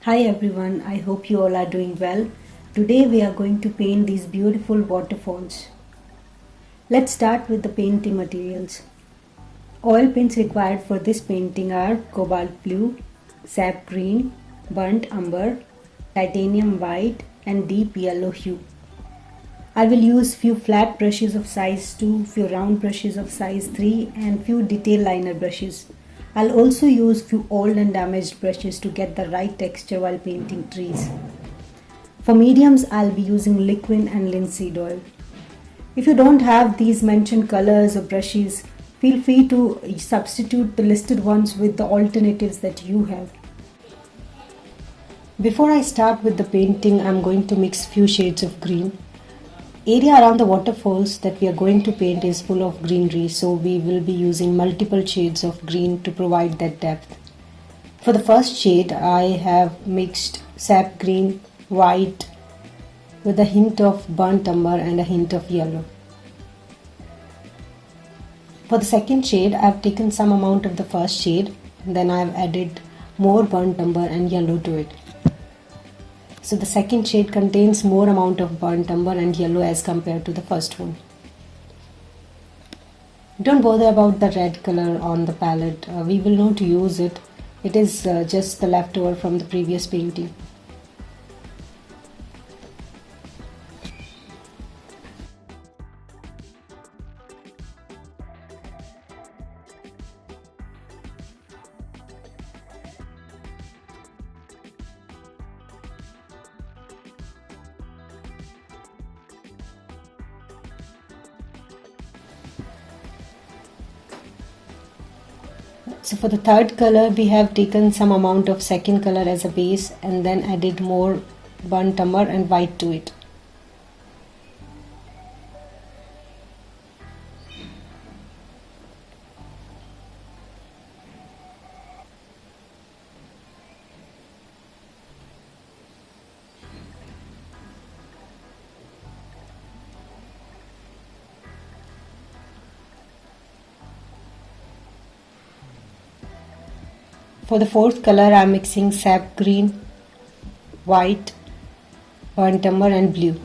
Hi everyone, I hope you all are doing well. Today we are going to paint these beautiful waterfalls. Let's start with the painting materials. Oil paints required for this painting are Cobalt Blue, Sap Green, Burnt Umber, Titanium White and Deep Yellow Hue. I will use few flat brushes of size 2, few round brushes of size 3 and few detail liner brushes. I'll also use few old and damaged brushes to get the right texture while painting trees. For mediums, I'll be using Liquin and Linseed Oil. If you don't have these mentioned colors or brushes, feel free to substitute the listed ones with the alternatives that you have. Before I start with the painting, I'm going to mix few shades of green. Area around the waterfalls that we are going to paint is full of greenery, so we will be using multiple shades of green to provide that depth. For the first shade, I have mixed sap green, white with a hint of burnt umber and a hint of yellow. For the second shade, I have taken some amount of the first shade, then I have added more burnt umber and yellow to it. So the second shade contains more amount of burnt umber and yellow as compared to the first one. Don't bother about the red color on the palette. We will not use it. It is just the leftover from the previous painting. So for the third color, we have taken some amount of second color as a base and then added more burnt umber and white to it. For the fourth color, I am mixing sap green, white, burnt umber and blue.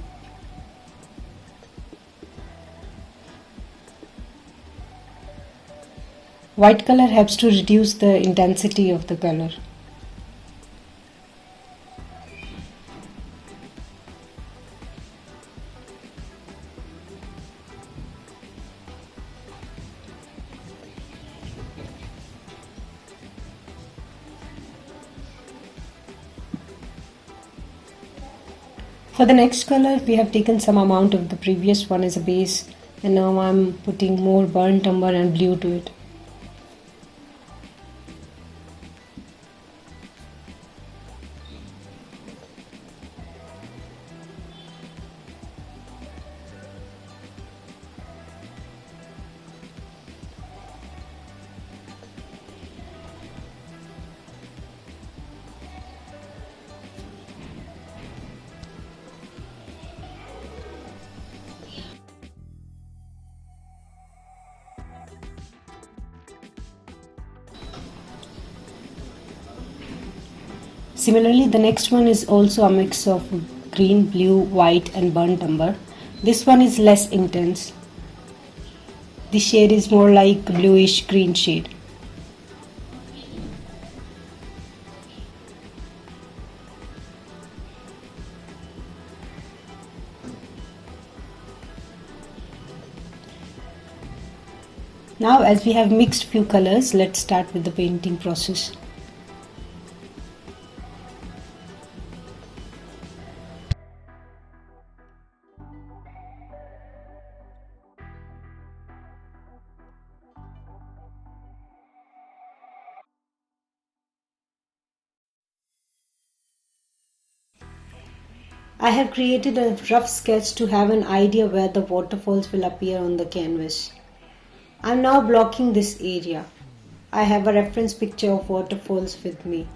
White color helps to reduce the intensity of the color. For the next color, we have taken some amount of the previous one as a base and now I am putting more burnt umber and blue to it. Similarly, the next one is also a mix of green, blue, white and burnt umber. This one is less intense. The shade is more like bluish green shade. Now as we have mixed few colors, let's start with the painting process. I have created a rough sketch to have an idea where the waterfalls will appear on the canvas. I am now blocking this area. I have a reference picture of waterfalls with me.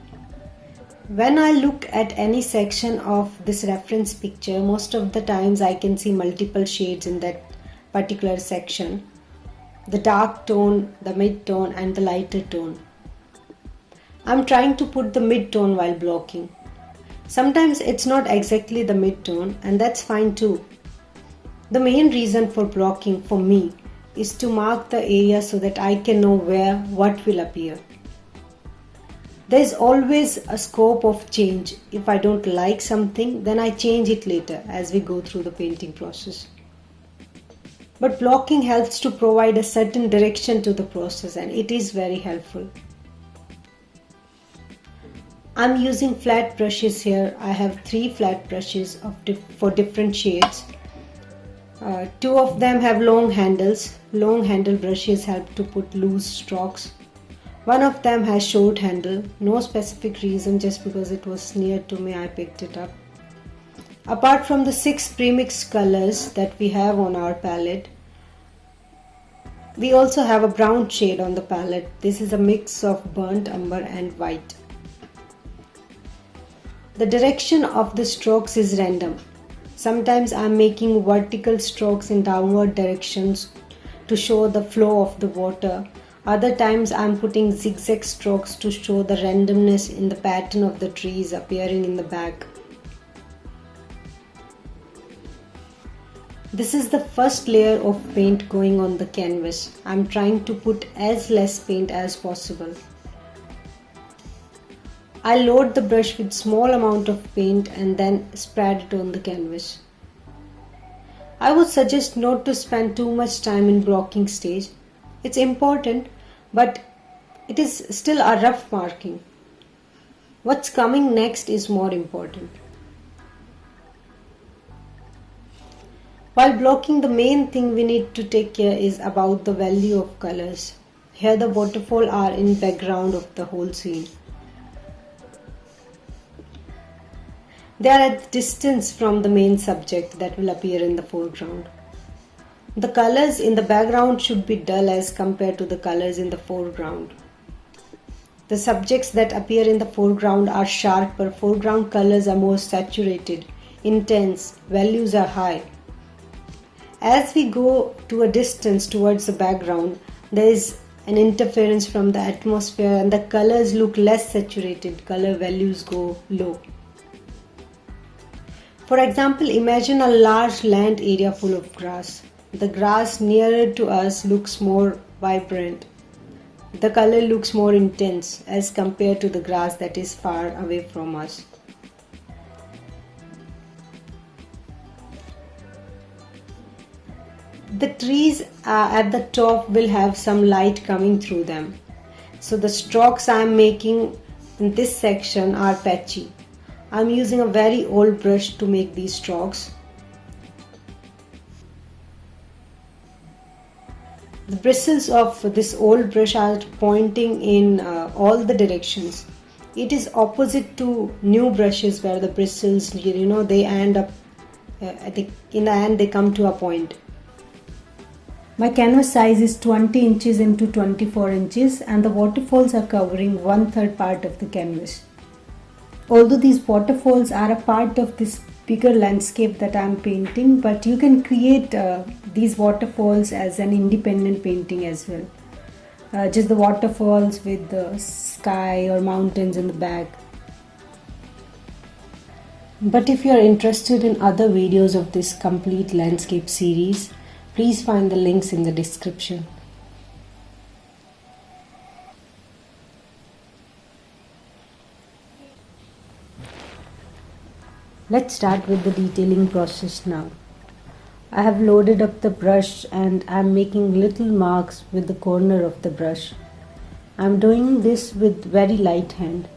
When I look at any section of this reference picture, most of the times I can see multiple shades in that particular section. The dark tone, the mid tone and the lighter tone. I'm trying to put the mid tone while blocking. Sometimes it's not exactly the mid-tone, and that's fine too. The main reason for blocking for me is to mark the area so that I can know where what will appear. There is always a scope of change. If I don't like something, then I change it later as we go through the painting process. But blocking helps to provide a certain direction to the process, and it is very helpful. I'm using flat brushes here. I have 3 flat brushes for different shades. 2 of them have long handles. Long handle brushes help to put loose strokes. One of them has short handle. No specific reason, just because it was near to me I picked it up. Apart from the 6 premixed colors that we have on our palette, we also have a brown shade on the palette. This is a mix of burnt umber and white. The direction of the strokes is random. Sometimes I am making vertical strokes in downward directions to show the flow of the water. Other times I am putting zigzag strokes to show the randomness in the pattern of the trees appearing in the back. This is the first layer of paint going on the canvas. I am trying to put as less paint as possible. I load the brush with small amount of paint and then spread it on the canvas. I would suggest not to spend too much time in blocking stage. It's important, but it is still a rough marking. What's coming next is more important. While blocking, the main thing we need to take care is about the value of colors. Here the waterfall are in background of the whole scene. They are at distance from the main subject that will appear in the foreground. The colors in the background should be dull as compared to the colors in the foreground. The subjects that appear in the foreground are sharper. Foreground colors are more saturated, intense, values are high. As we go to a distance towards the background, there is an interference from the atmosphere and the colors look less saturated, color values go low. For example, imagine a large land area full of grass. The grass nearer to us looks more vibrant. The color looks more intense as compared to the grass that is far away from us. The trees at the top will have some light coming through them. So the strokes I am making in this section are patchy. I am using a very old brush to make these strokes. The bristles of this old brush are pointing in all the directions. It is opposite to new brushes where the bristles, they end up, in the end they come to a point. My canvas size is 20 inches into 24 inches and the waterfalls are covering 1/3 part of the canvas. Although these waterfalls are a part of this bigger landscape that I am painting, but you can create these waterfalls as an independent painting as well. Just the waterfalls with the sky or mountains in the back. But if you are interested in other videos of this complete landscape series, please find the links in the description. Let's start with the detailing process now. I have loaded up the brush and I am making little marks with the corner of the brush. I am doing this with very light hand.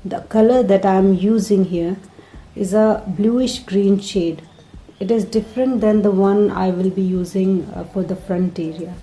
The color that I am using here is a bluish green shade. It is different than the one I will be using for the front area.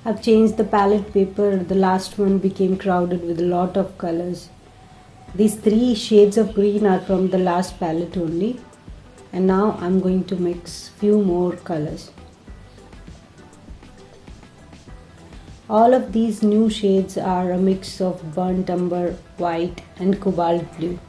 I've changed the palette paper. The last one became crowded with a lot of colors. These 3 shades of green are from the last palette only. And now I'm going to mix few more colors. All of these new shades are a mix of burnt umber, white and cobalt blue.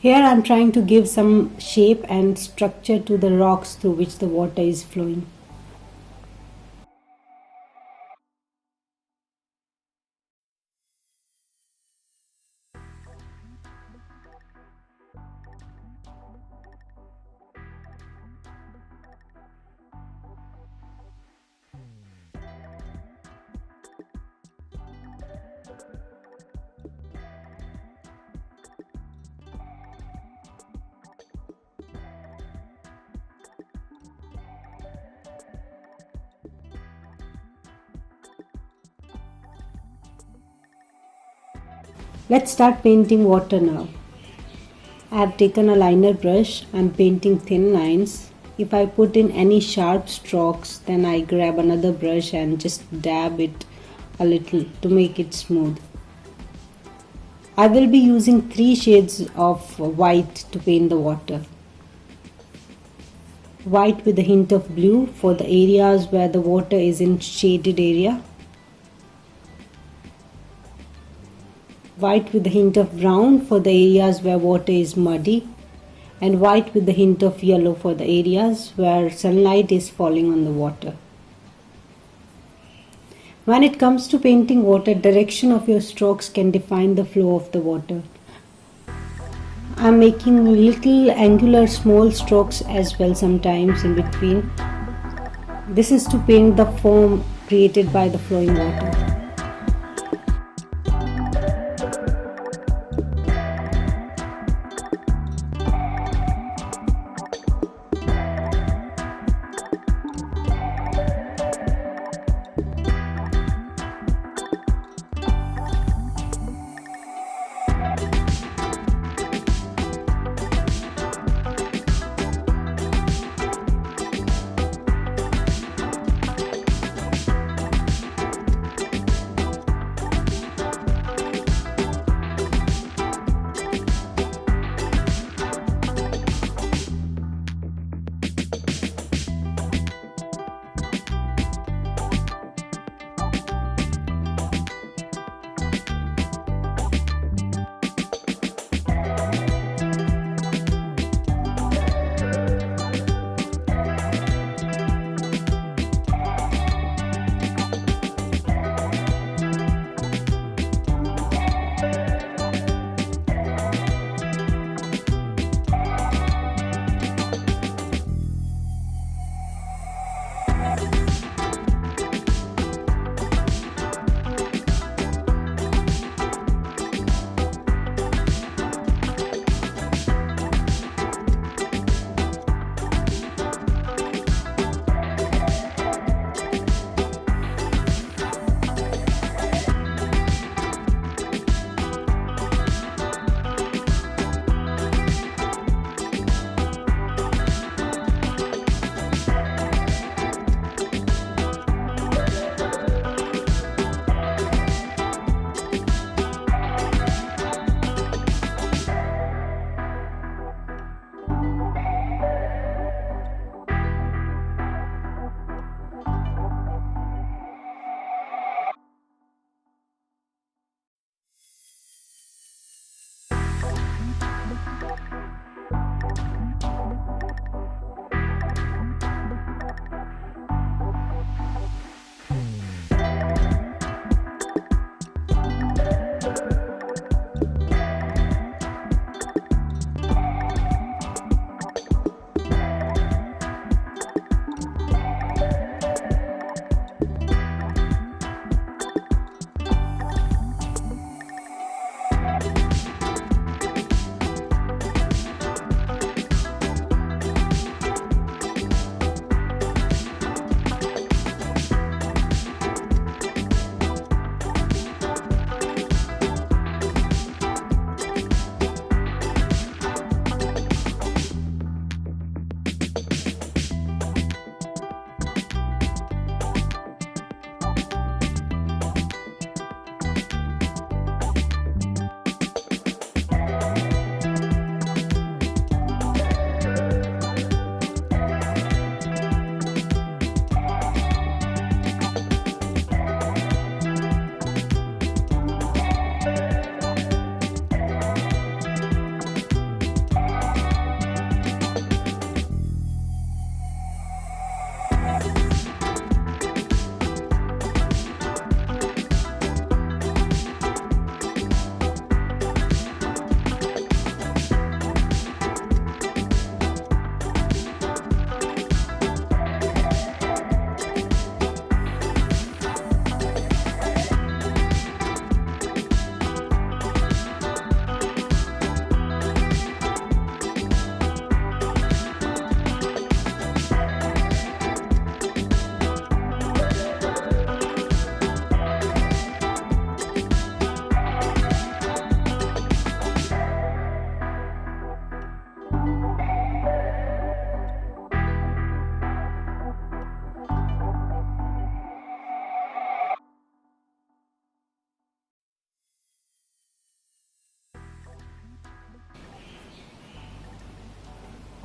Here I am trying to give some shape and structure to the rocks through which the water is flowing. Let's start painting water now. I have taken a liner brush. I am painting thin lines. If I put in any sharp strokes, then I grab another brush and just dab it a little to make it smooth. I will be using 3 shades of white to paint the water. White with a hint of blue for the areas where the water is in shaded area. White with a hint of brown for the areas where water is muddy, and white with a hint of yellow for the areas where sunlight is falling on the water. When it comes to painting water, direction of your strokes can define the flow of the water. I am making little angular small strokes as well sometimes in between. This is to paint the foam created by the flowing water.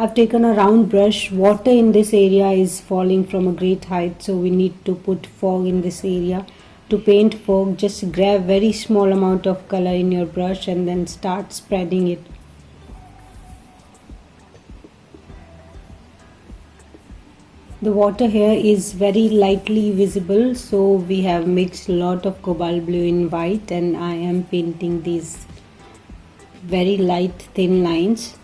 I've taken a round brush. Water in this area is falling from a great height, so we need to put fog in this area. To paint fog, just grab very small amount of color in your brush and then start spreading it. The water here is very lightly visible, so we have mixed a lot of cobalt blue in white, and I am painting these very light thin lines.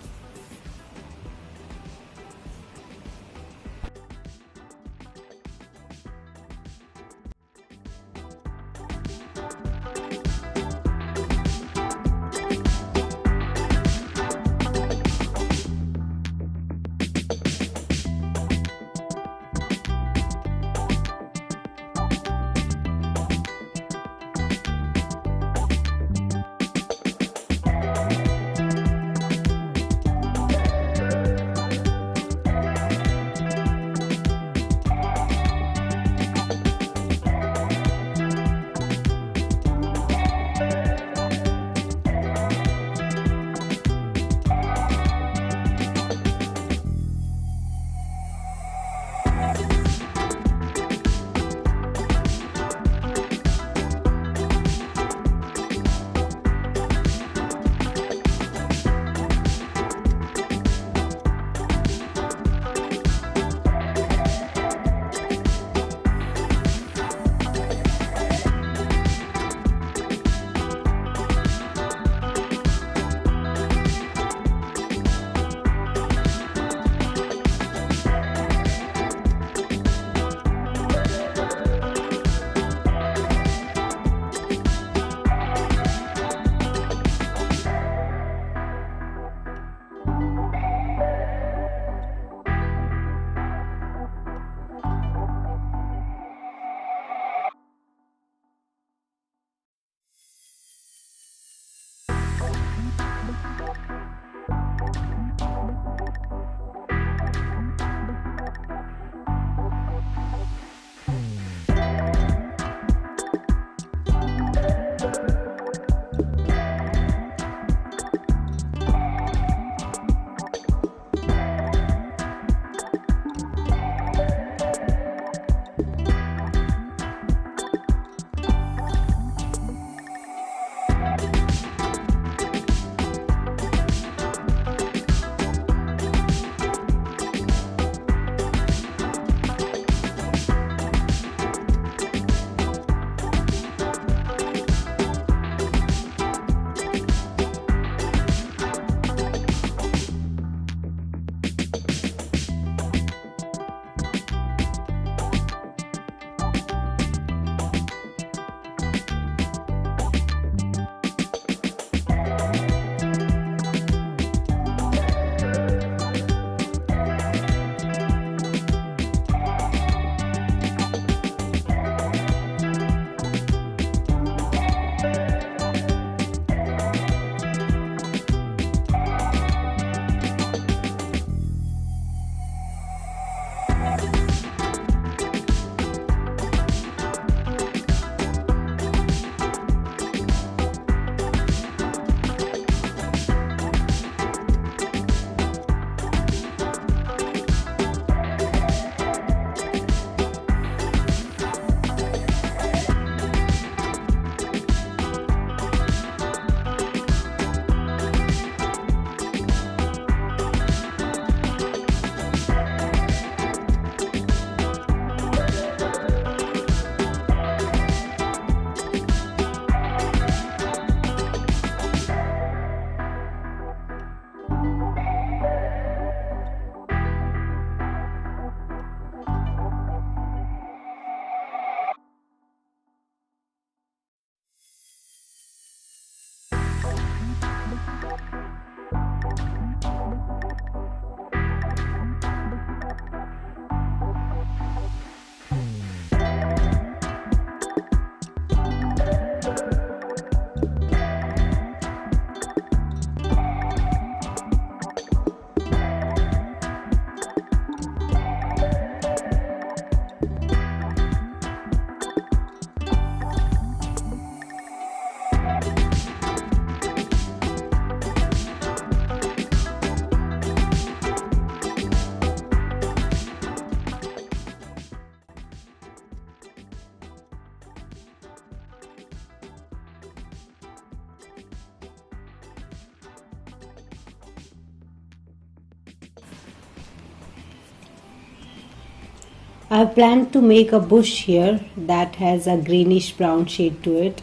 I've planned to make a bush here that has a greenish brown shade to it.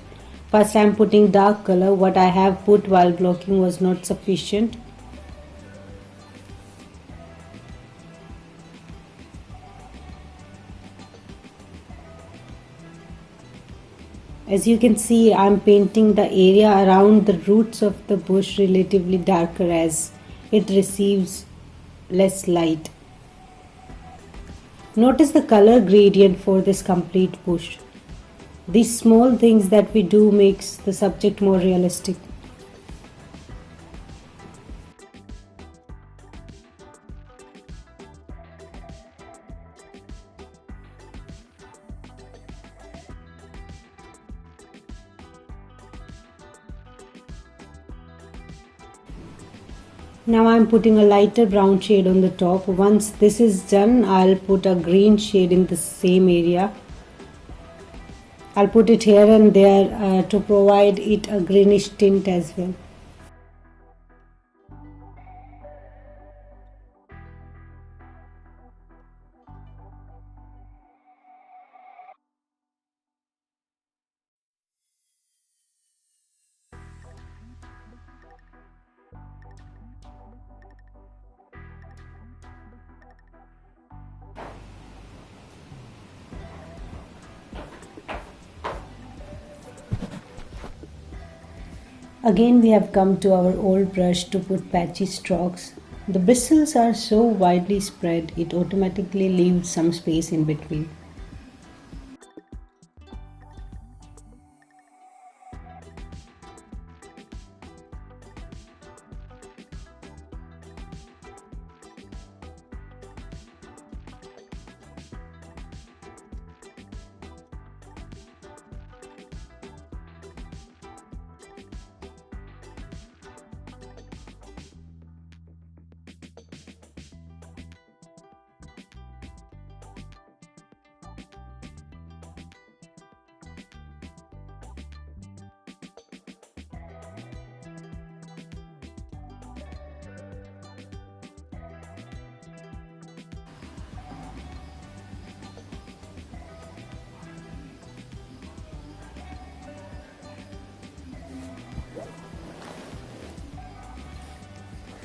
First I'm putting dark color. What I have put while blocking was not sufficient. As you can see, I'm painting the area around the roots of the bush relatively darker as it receives less light. Notice the color gradient for this complete bush. These small things that we do makes the subject more realistic. Now I'm putting a lighter brown shade on the top. Once this is done, I'll put a green shade in the same area. I'll put it here and there to provide it a greenish tint as well. Again we have come to our old brush to put patchy strokes. The bristles are so widely spread, it automatically leaves some space in between.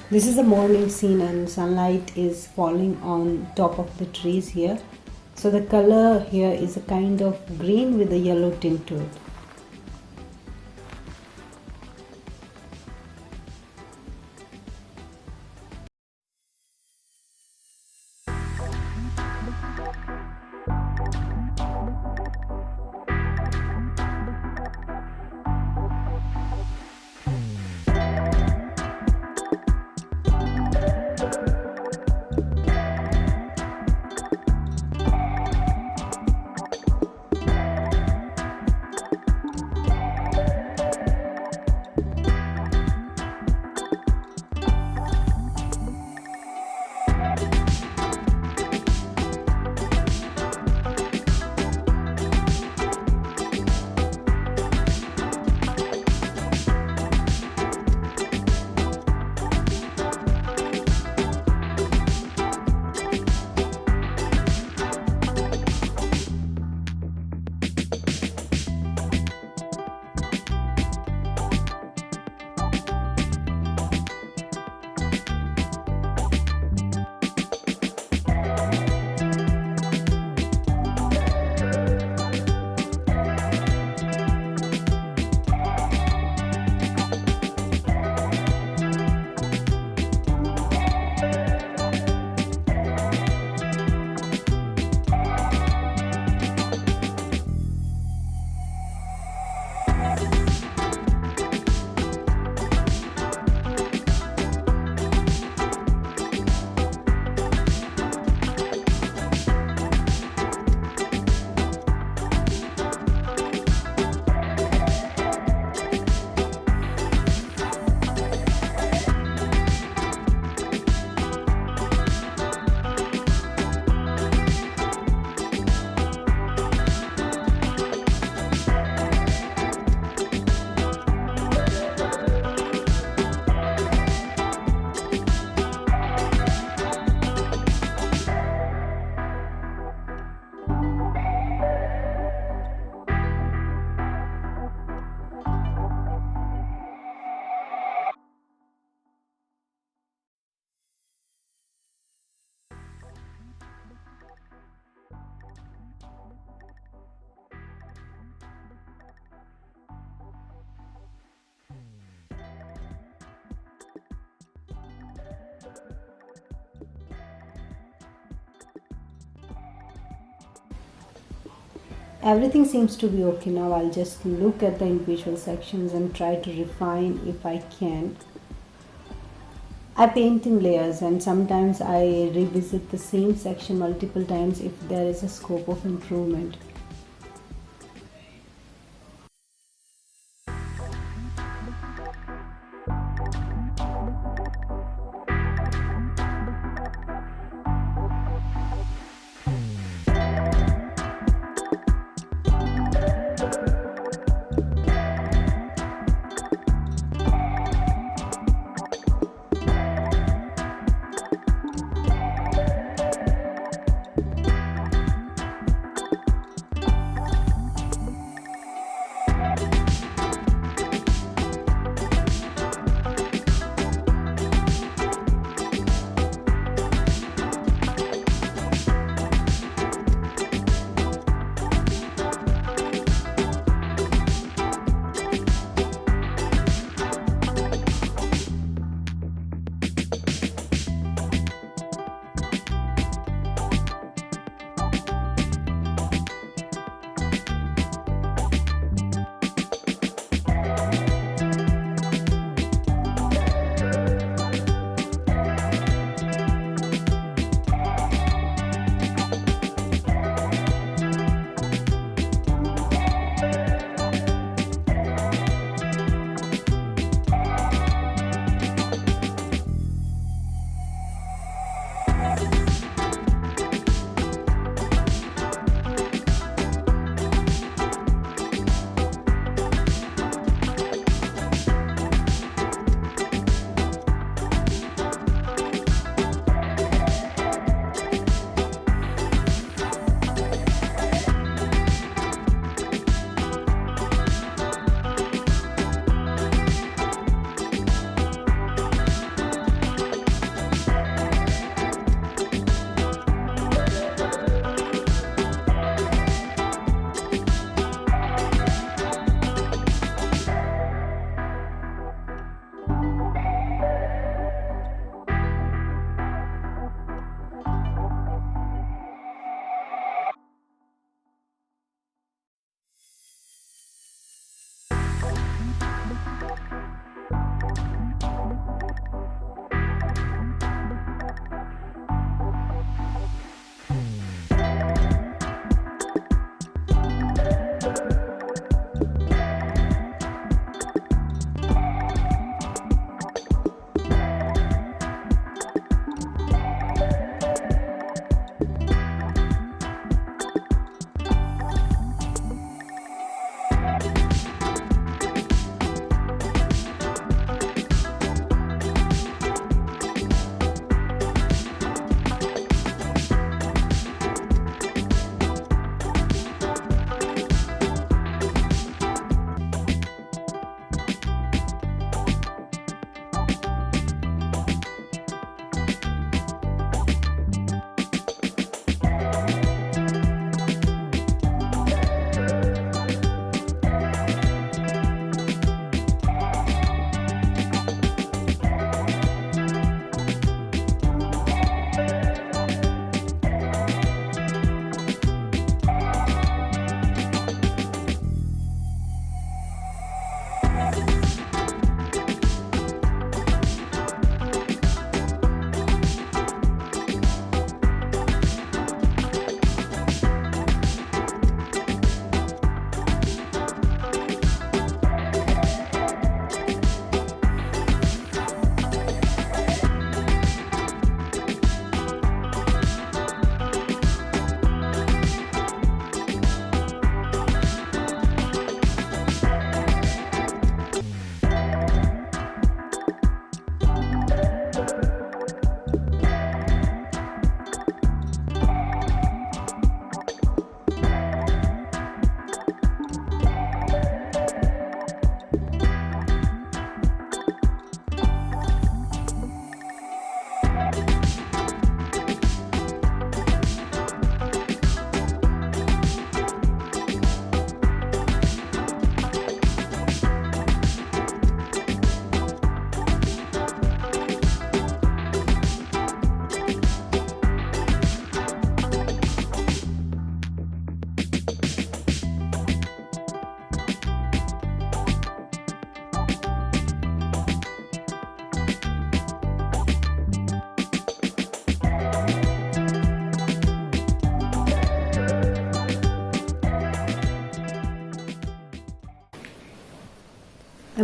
This is a morning scene and sunlight is falling on top of the trees here. So the color here is a kind of green with a yellow tint to it. Everything seems to be okay now. I'll just look at the individual sections and try to refine if I can. I paint in layers and sometimes I revisit the same section multiple times if there is a scope of improvement.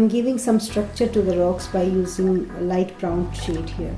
I'm giving some structure to the rocks by using a light brown shade here.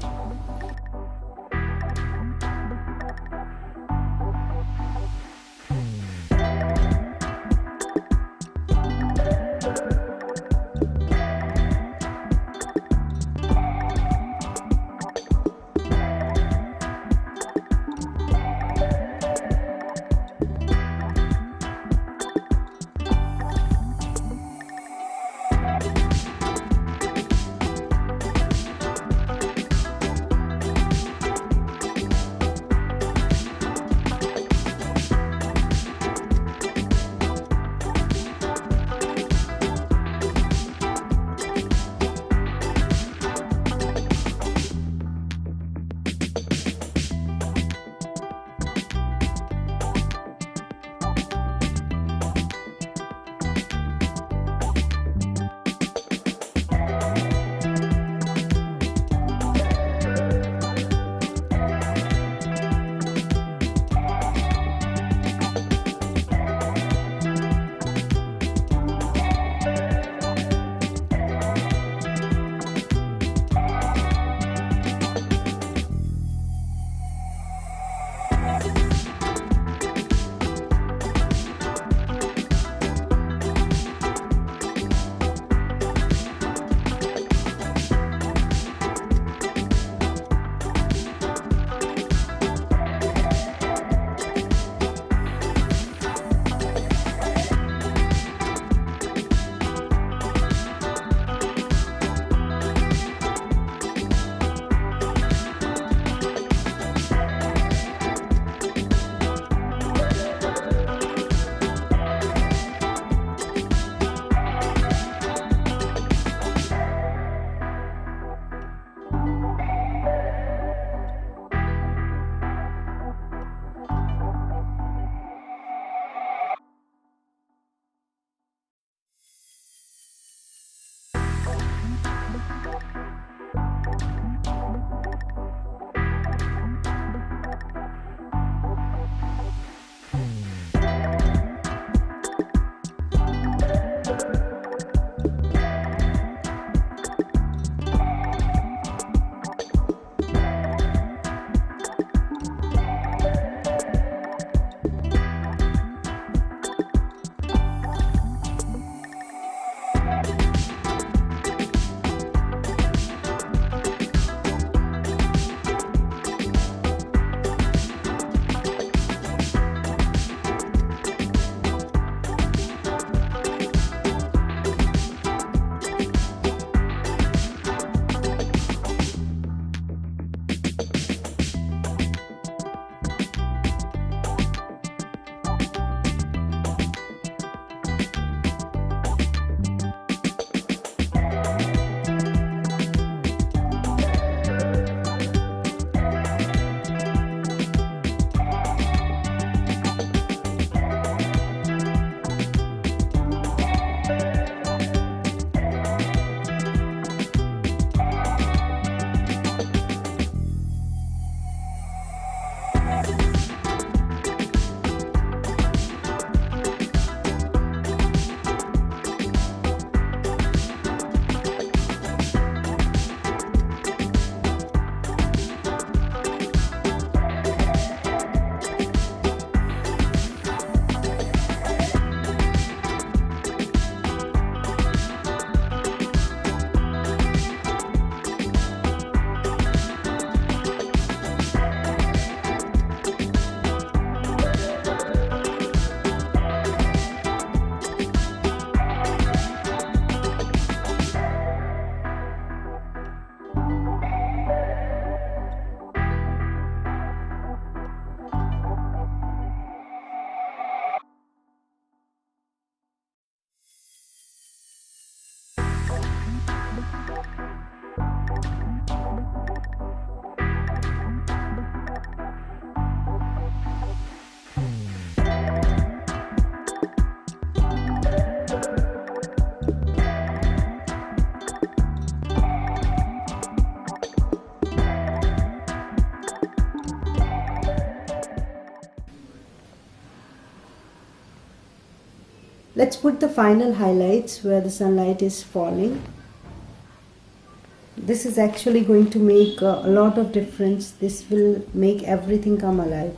Let's put the final highlights where the sunlight is falling. This is actually going to make a lot of difference. This will make everything come alive.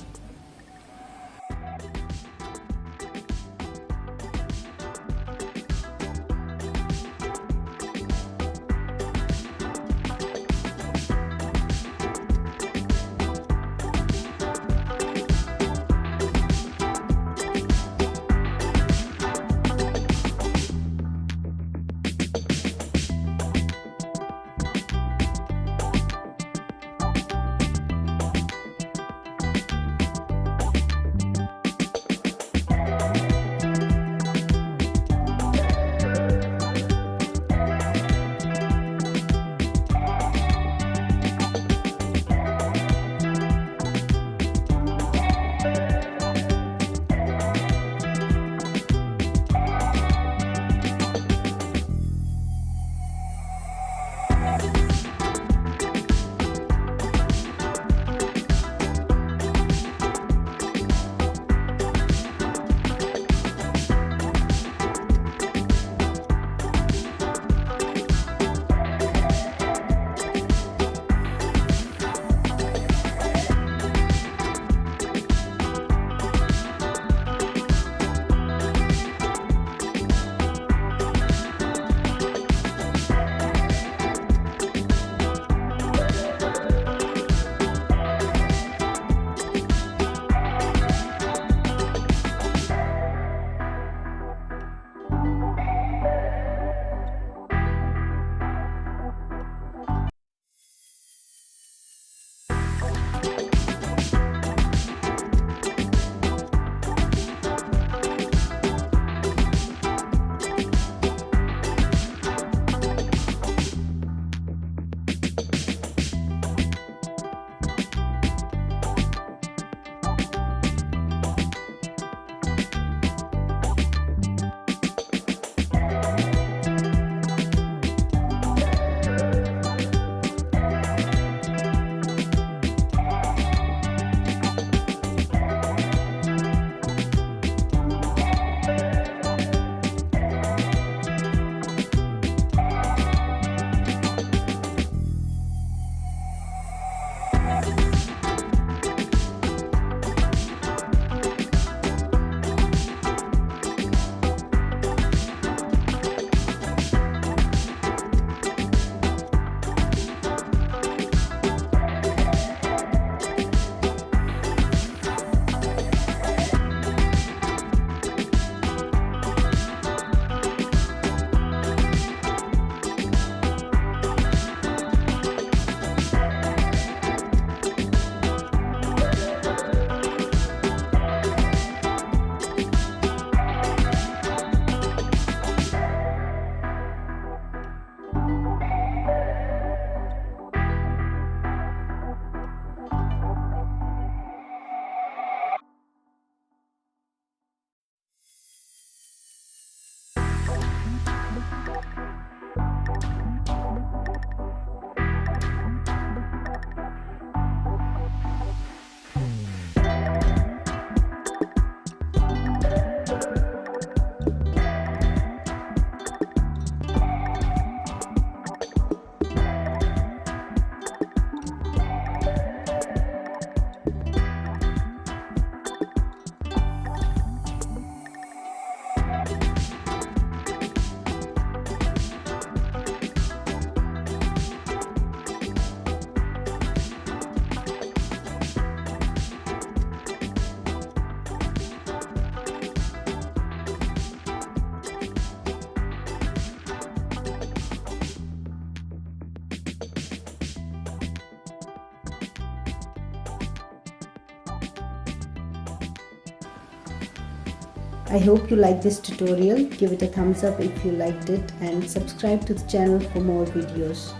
I hope you liked this tutorial. Give it a thumbs up if you liked it and subscribe to the channel for more videos.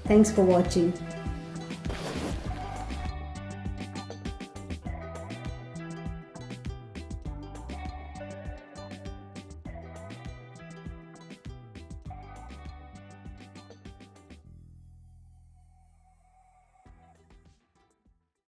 Thanks for watching.